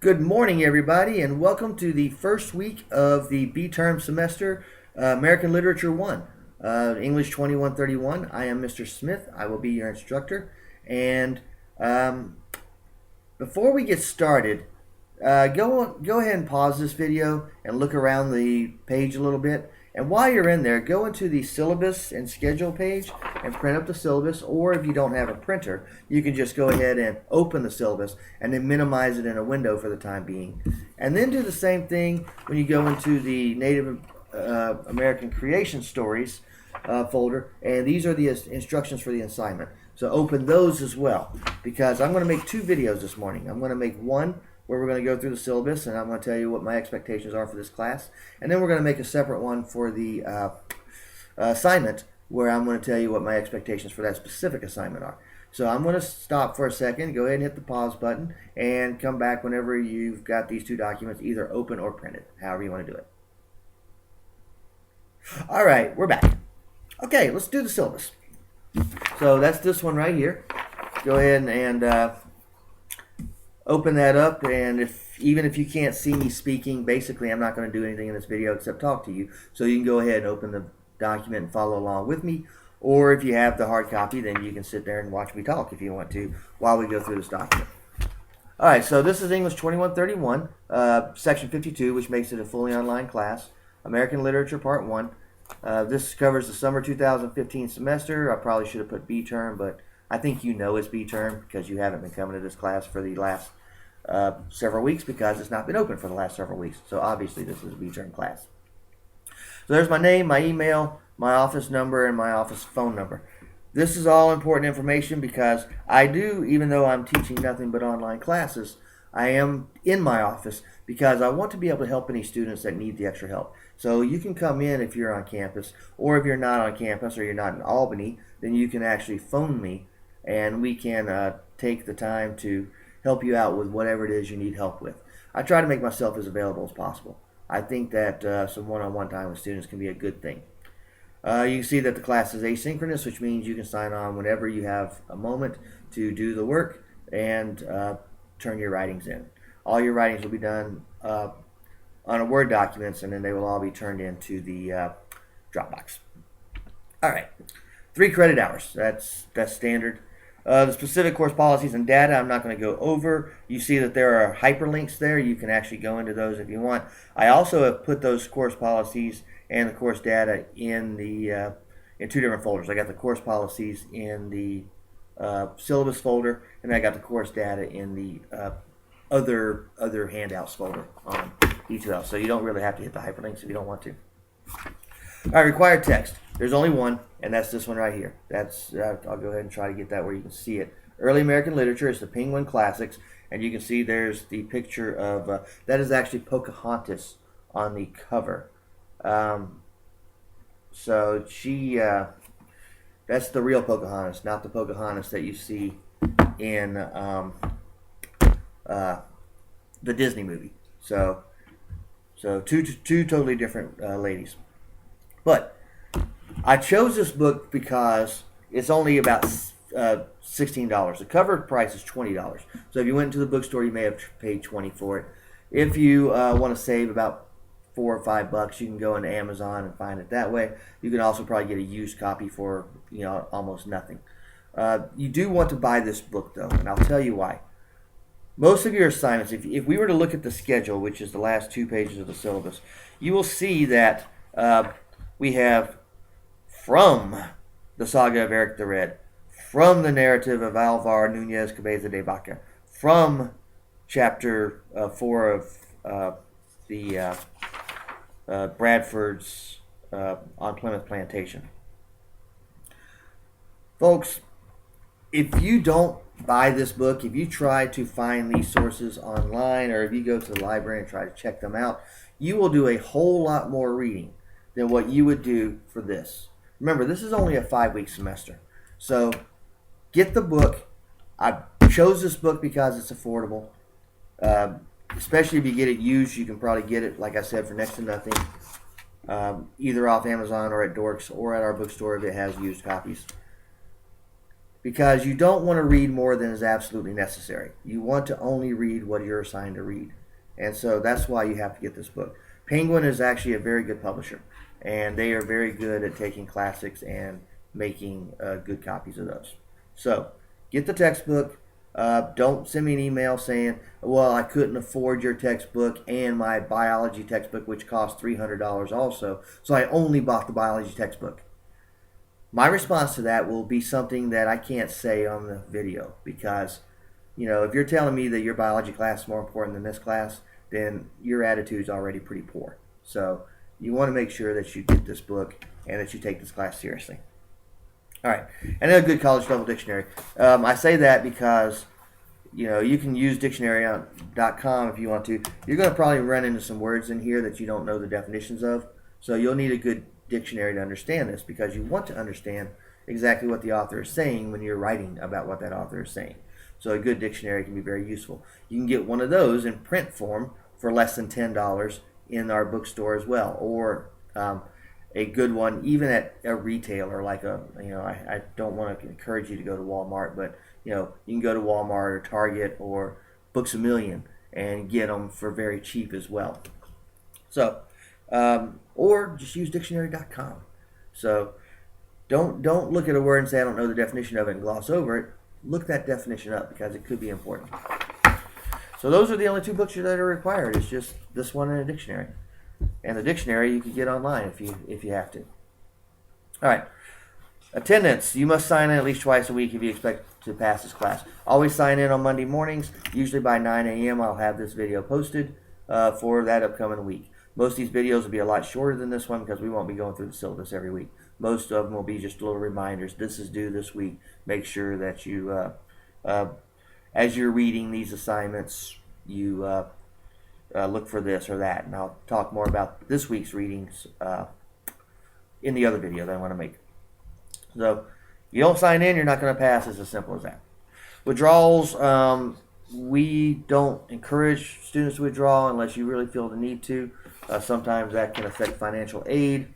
Good morning, everybody, and welcome to the first week of the B-term semester, American Literature 1, English 2131. I am Mr. Smith. I will be your instructor. And before we get started, go ahead and pause this video and look around the page a little bit. And while you're in there, go into the syllabus and schedule page and print up the syllabus. Or if you don't have a printer, you can just go ahead and open the syllabus and then minimize it in a window for the time being. And then do the same thing when you go into the Native American Creation Stories folder. And these are the instructions for the assignment. So open those as well, because I'm going to make two videos this morning. I'm going to make one where we're going to go through the syllabus, and I'm going to tell you what my expectations are for this class. And then we're going to make a separate one for the assignment, where I'm going to tell you what my expectations for that specific assignment are. So I'm going to stop for a second, go ahead and hit the pause button, and come back whenever you've got these two documents either open or printed, however you want to do it. All right, we're back. Okay, let's do the syllabus. So that's this one right here. Go ahead and open that up, and even if you can't see me speaking, basically I'm not going to do anything in this video except talk to you. So you can go ahead and open the document and follow along with me, or if you have the hard copy, then you can sit there and watch me talk if you want to while we go through this document. All right, so this is English 2131, Section 52, which makes it a fully online class. American Literature Part 1. This covers the summer 2015 semester. I probably should have put B-term, but I think you know it's B-term because you haven't been coming to this class for the last several weeks because it's not been open for the last several weeks. So obviously this is a B-term class. So there's my name, my email, my office number, and my office phone number. This is all important information because I do, even though I'm teaching nothing but online classes, I am in my office because I want to be able to help any students that need the extra help. So you can come in if you're on campus, or if you're not on campus or you're not in Albany, then you can actually phone me and we can take the time to help you out with whatever it is you need help with. I try to make myself as available as possible. I think that some one-on-one time with students can be a good thing. You can see that the class is asynchronous, which means you can sign on whenever you have a moment to do the work and turn your writings in. All your writings will be done on a Word documents, and then they will all be turned into the Dropbox. All right, 3 credit hours. That's standard. The specific course policies and data I'm not going to go over. You see that there are hyperlinks there. You can actually go into those if you want. I also have put those course policies and the course data in the in 2 different folders. I got the course policies in the syllabus folder, and I got the course data in the other handouts folder on each of those. So you don't really have to hit the hyperlinks if you don't want to. All right, required text. There's only one, and that's this one right here. That's I'll go ahead and try to get that where you can see it. Early American Literature is the Penguin Classics, and you can see there's the picture of that is actually Pocahontas on the cover. So she that's the real Pocahontas, not the Pocahontas that you see in the Disney movie. So two totally different ladies. But I chose this book because it's only about $16. The cover price is $20. So if you went to the bookstore, you may have paid $20 for it. If you want to save about $4 or $5, you can go into Amazon and find it that way. You can also probably get a used copy for almost nothing. You do want to buy this book though, and I'll tell you why. Most of your assignments, if we were to look at the schedule, which is the last 2 pages of the syllabus, you will see that we have from the saga of Eric the Red, from the narrative of Alvar Nunez Cabeza de Vaca, from chapter 4 of the Bradford's on Plymouth Plantation. Folks, if you don't buy this book, if you try to find these sources online, or if you go to the library and try to check them out, you will do a whole lot more reading than what you would do for this. Remember, this is only a 5-week semester. So get the book. I chose this book because it's affordable. Especially if you get it used, you can probably get it, like I said, for next to nothing. Either off Amazon or at Dorks or at our bookstore if it has used copies. because you don't want to read more than is absolutely necessary. You want to only read what you're assigned to read. And so that's why you have to get this book. Penguin is actually a very good publisher, and they are very good at taking classics and making good copies of those. So get the textbook. Don't send me an email saying, well, I couldn't afford your textbook and my biology textbook, which cost $300 also, so I only bought the biology textbook. My response to that will be something that I can't say on the video, because if you're telling me that your biology class is more important than this class, then your attitude's already pretty poor. So you want to make sure that you get this book and that you take this class seriously. All right, and then a good college level dictionary. I say that because you can use dictionary.com if you want to. You're going to probably run into some words in here that you don't know the definitions of, so you'll need a good dictionary to understand this, because you want to understand exactly what the author is saying when you're writing about what that author is saying. So a good dictionary can be very useful. You can get one of those in print form for less than $10 in our bookstore as well, or a good one even at a retailer like I don't want to encourage you to go to Walmart, but you can go to Walmart or Target or Books A Million and get them for very cheap as well. So or just use dictionary.com. So don't look at a word and say I don't know the definition of it and gloss over it. Look that definition up, because it could be important. So those are the only two books that are required. It's just this one and a dictionary. And the dictionary you can get online if you have to. All right. Attendance. You must sign in at least twice a week if you expect to pass this class. Always sign in on Monday mornings. Usually by 9 a.m. I'll have this video posted for that upcoming week. Most of these videos will be a lot shorter than this one, because we won't be going through the syllabus every week. Most of them will be just little reminders. This is due this week. Make sure that you, as you're reading these assignments, you look for this or that. And I'll talk more about this week's readings in the other video that I want to make. So you don't sign in, you're not going to pass. It's as simple as that. Withdrawals, we don't encourage students to withdraw unless you really feel the need to. Sometimes that can affect financial aid.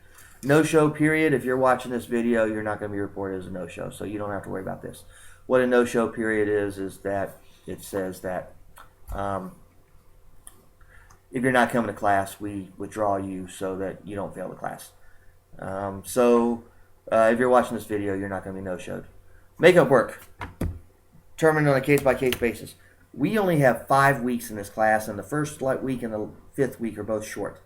No-show period. If you're watching this video, you're not going to be reported as a no-show, so you don't have to worry about this. What a no-show period is that it says that if you're not coming to class, we withdraw you so that you don't fail the class. If you're watching this video, you're not going to be no-showed. Makeup work. Determined on a case-by-case basis. We only have 5 weeks in this class, and the first week and the 5th week are both short.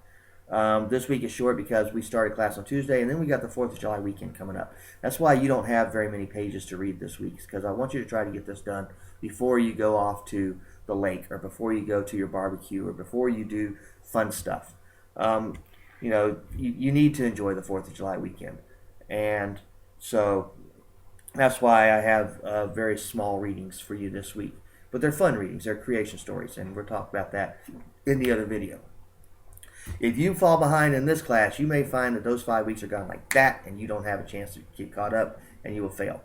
This week is short because we started class on Tuesday, and then we got the 4th of July weekend coming up. That's why you don't have very many pages to read this week, because I want you to try to get this done before you go off to the lake, or before you go to your barbecue, or before you do fun stuff. You need to enjoy the 4th of July weekend. And so that's why I have very small readings for you this week. But they're fun readings. They're creation stories, and we'll talk about that in the other video. If you fall behind in this class, you may find that those 5 weeks are gone like that, and you don't have a chance to get caught up, and you will fail.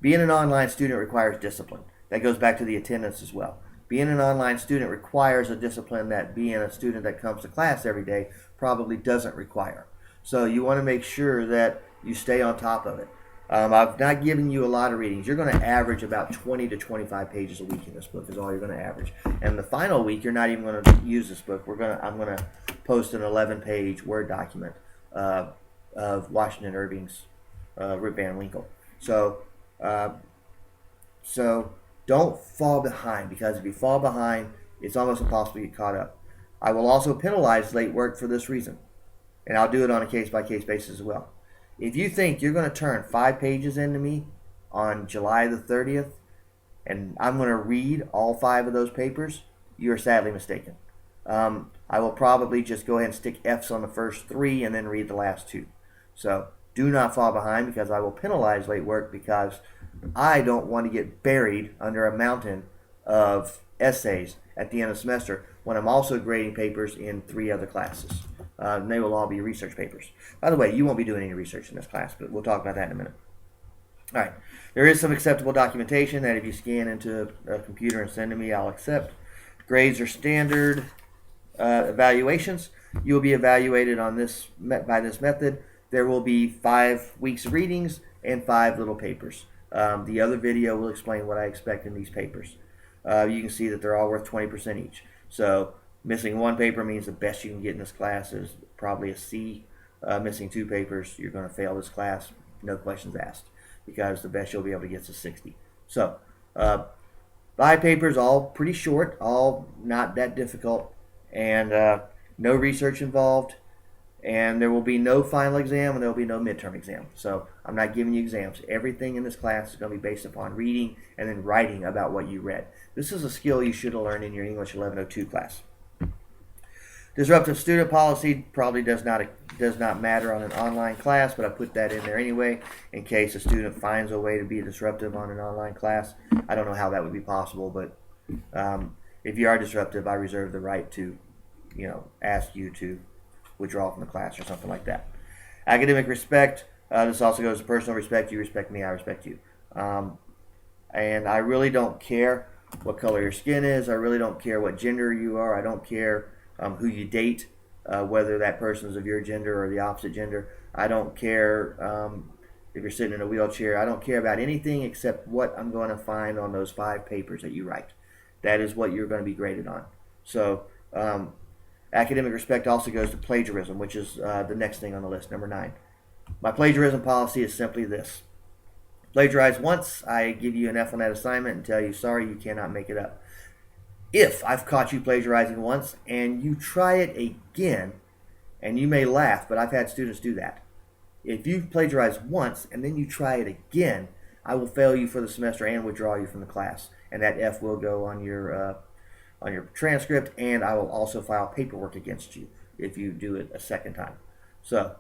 Being an online student requires discipline. That goes back to the attendance as well. Being an online student requires a discipline that being a student that comes to class every day probably doesn't require. So you want to make sure that you stay on top of it. I've not given you a lot of readings. You're going to average about 20 to 25 pages a week in this book is all you're going to average. And the final week, you're not even going to use this book. I'm going to post an 11-page Word document of Washington Irving's Rip Van Winkle. So don't fall behind, because if you fall behind, it's almost impossible to get caught up. I will also penalize late work for this reason, and I'll do it on a case-by-case basis as well. If you think you're going to turn 5 pages into me on July the 30th, and I'm going to read all 5 of those papers, you're sadly mistaken. I will probably just go ahead and stick F's on the first 3 and then read the last 2. So do not fall behind, because I will penalize late work, because I don't want to get buried under a mountain of essays at the end of the semester when I'm also grading papers in 3 other classes. And they will all be research papers. By the way, you won't be doing any research in this class, but we'll talk about that in a minute. All right. There is some acceptable documentation that if you scan into a computer and send to me, I'll accept. Grades are standard evaluations. You will be evaluated on by this method. There will be 5 weeks of readings and 5 little papers. The other video will explain what I expect in these papers. You can see that they're all worth 20% each. So missing one paper means the best you can get in this class is probably a C. Missing two papers, you're going to fail this class, no questions asked, because the best you'll be able to get is a 60. So 5 papers, all pretty short, all not that difficult, and no research involved, and there will be no final exam and there will be no midterm exam. So I'm not giving you exams. Everything in this class is going to be based upon reading and then writing about what you read. This is a skill you should have learned in your English 1102 class. Disruptive student policy probably does not matter on an online class, but I put that in there anyway in case a student finds a way to be disruptive on an online class. I don't know how that would be possible, but if you are disruptive, I reserve the right to, ask you to withdraw from the class or something like that. Academic respect. This also goes to personal respect. You respect me, I respect you. And I really don't care what color your skin is. I really don't care what gender you are. I don't care who you date, whether that person is of your gender or the opposite gender. I don't care if you're sitting in a wheelchair. I don't care about anything except what I'm going to find on those 5 papers that you write. That is what you're going to be graded on. So academic respect also goes to plagiarism, which is the next thing on the list, number 9. My plagiarism policy is simply this. Plagiarize once, I give you an F on that assignment and tell you, sorry, you cannot make it up. If I've caught you plagiarizing once and you try it again, and you may laugh, but I've had students do that. If you plagiarize once and then you try it again, I will fail you for the semester and withdraw you from the class. And that F will go on your transcript, and I will also file paperwork against you if you do it a second time. So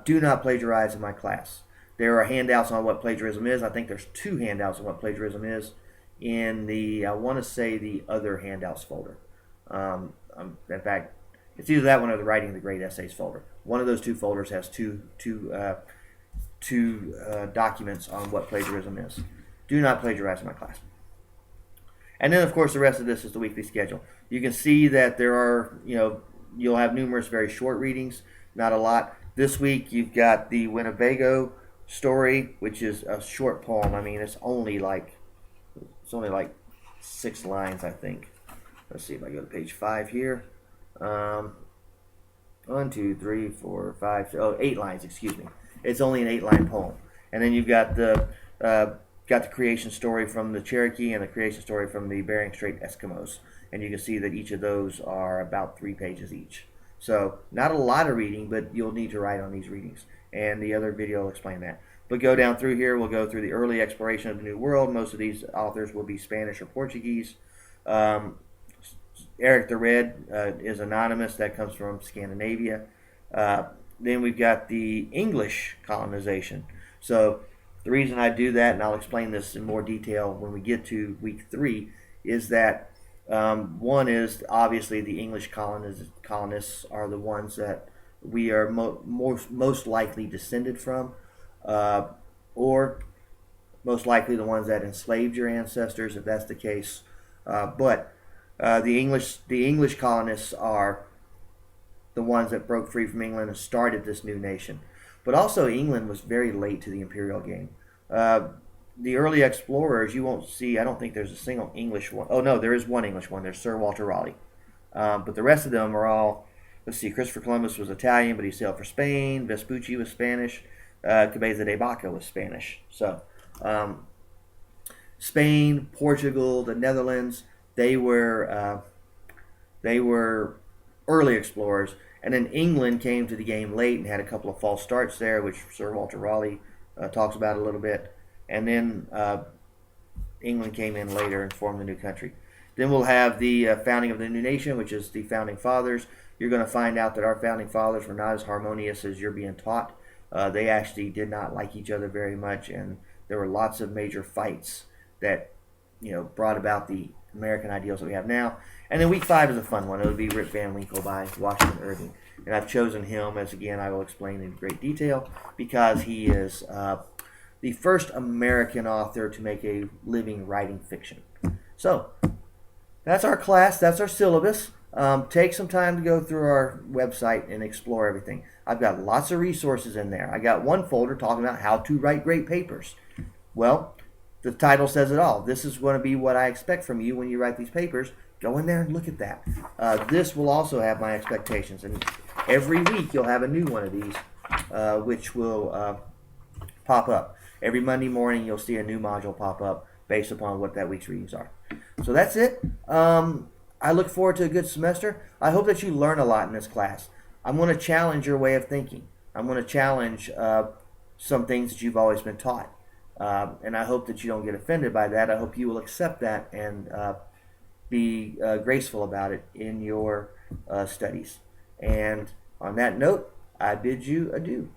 do not plagiarize in my class. There are handouts on what plagiarism is. I think there's 2 handouts on what plagiarism is in the, I want to say, the other handouts folder. In fact, it's either that one or the writing the great essays folder. One of those 2 folders has two documents on what plagiarism is. Do not plagiarize in my class. And then, of course, the rest of this is the weekly schedule. You can see that there are, you'll have numerous very short readings, not a lot. This week, you've got the Winnebago story, which is a short poem. I mean, it's only like 6 lines, I think. Let's see if I go to page 5 here. 1, 2, 3, 4, 5, 8 lines, excuse me. It's only an 8-line poem. And then you've got the creation story from the Cherokee and the creation story from the Bering Strait Eskimos. And you can see that each of those are about 3 pages each. So not a lot of reading, but you'll need to write on these readings. And the other video will explain that. But go down through here, we'll go through the early exploration of the New World. Most of these authors will be Spanish or Portuguese. Eric the Red is anonymous. That comes from Scandinavia. Then we've got the English colonization. So the reason I do that, and I'll explain this in more detail when we get to week 3, is that one is obviously the English colonists are the ones that we are most likely descended from, or most likely the ones that enslaved your ancestors, if that's the case. But the English colonists are the ones that broke free from England and started this new nation. But also England was very late to the imperial game. The early explorers, you won't see, I don't think there's a single English one. Oh no, there is one English one. There's Sir Walter Raleigh. But the rest of them are all, let's see, Christopher Columbus was Italian, but he sailed for Spain. Vespucci was Spanish. Cabeza de Vaca was Spanish. So Spain, Portugal, the Netherlands, they were early explorers. And then England came to the game late and had a couple of false starts there, which Sir Walter Raleigh talks about a little bit. And then England came in later and formed the new country. Then we'll have the founding of the new nation, which is the founding fathers. You're going to find out that our founding fathers were not as harmonious as you're being taught. They actually did not like each other very much, and there were lots of major fights that brought about the American ideals that we have now. And then week 5 is a fun one. It'll be Rip Van Winkle by Washington Irving. And I've chosen him, as again I will explain in great detail, because he is the first American author to make a living writing fiction. So that's our class. That's our syllabus. Take some time to go through our website and explore everything. I've got lots of resources in there. I got one folder talking about how to write great papers. Well, The title says it all. This is going to be what I expect from you when you write these papers. Go in there and look at that. This will also have my expectations, and every week you'll have a new one of these, which will pop up. Every Monday morning you'll see a new module pop up based upon what that week's readings are. So that's it. I look forward to a good semester. I hope that you learn a lot in this class. I'm going to challenge your way of thinking. I'm going to challenge some things that you've always been taught. And I hope that you don't get offended by that. I hope you will accept that and be graceful about it in your studies. And on that note, I bid you adieu.